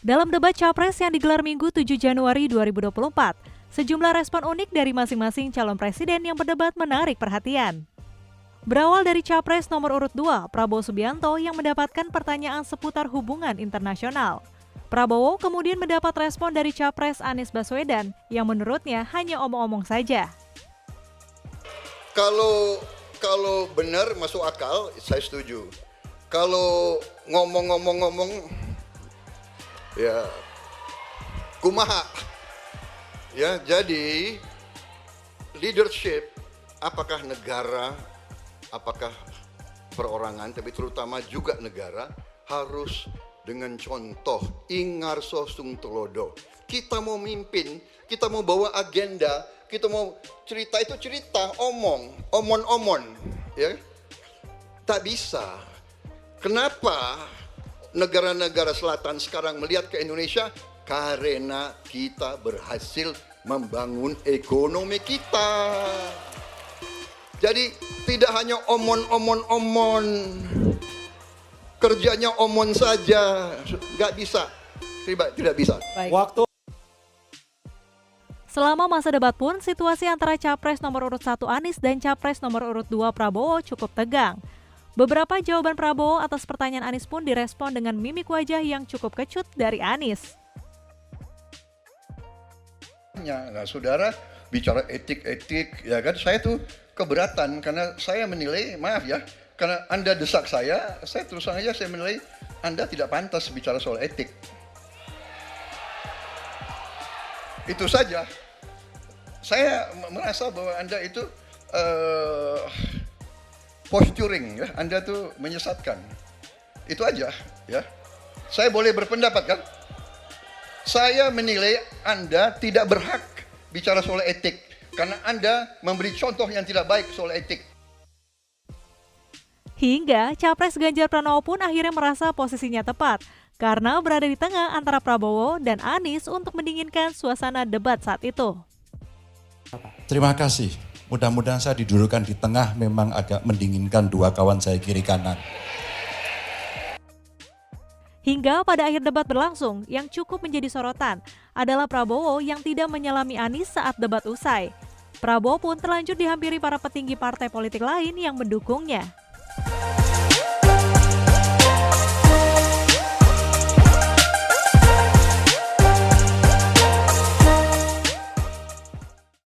Dalam debat Capres yang digelar Minggu 7 Januari 2024, sejumlah respon unik dari masing-masing calon presiden yang berdebat menarik perhatian. Berawal dari Capres nomor urut 2, Prabowo Subianto yang mendapatkan pertanyaan seputar hubungan internasional. Prabowo kemudian mendapat respon dari Capres Anies Baswedan yang menurutnya hanya omong-omong saja. Kalau benar masuk akal, saya setuju. Kalau ngomong-ngomong ya kumaha. Ya, jadi leadership apakah negara, apakah perorangan, tapi terutama juga negara harus dengan contoh ingarso sung telodo. Kita mau mimpin, kita mau bawa agenda, kita mau cerita itu cerita, omon, ya. Tak bisa. Kenapa negara-negara selatan sekarang melihat ke Indonesia? Karena kita berhasil membangun ekonomi kita. Jadi tidak hanya omon, kerjanya omon saja, nggak bisa, tidak bisa. Baik. Selama masa debat pun, situasi antara Capres nomor urut 1 Anies dan Capres nomor urut 2 Prabowo cukup tegang. Beberapa jawaban Prabowo atas pertanyaan Anies pun direspon dengan mimik wajah yang cukup kecut dari Anies. Nah, saudara bicara etik, ya kan, saya tuh keberatan karena saya menilai, maaf ya, karena Anda desak saya terus terang aja saya menilai Anda tidak pantas bicara soal etik. Itu saja. Saya merasa bahwa Anda itu posturing, ya, Anda tuh menyesatkan. Itu aja, ya. Saya boleh berpendapat kan? Saya menilai Anda tidak berhak bicara soal etik karena Anda memberi contoh yang tidak baik soal etik. Hingga Capres Ganjar Pranowo pun akhirnya merasa posisinya tepat karena berada di tengah antara Prabowo dan Anies untuk mendinginkan suasana debat saat itu. Terima kasih. Mudah-mudahan saya didudukkan di tengah memang agak mendinginkan dua kawan saya kiri kanan. Hingga pada akhir debat berlangsung, yang cukup menjadi sorotan adalah Prabowo yang tidak menyalami Anies saat debat usai. Prabowo pun terlanjur dihampiri para petinggi partai politik lain yang mendukungnya.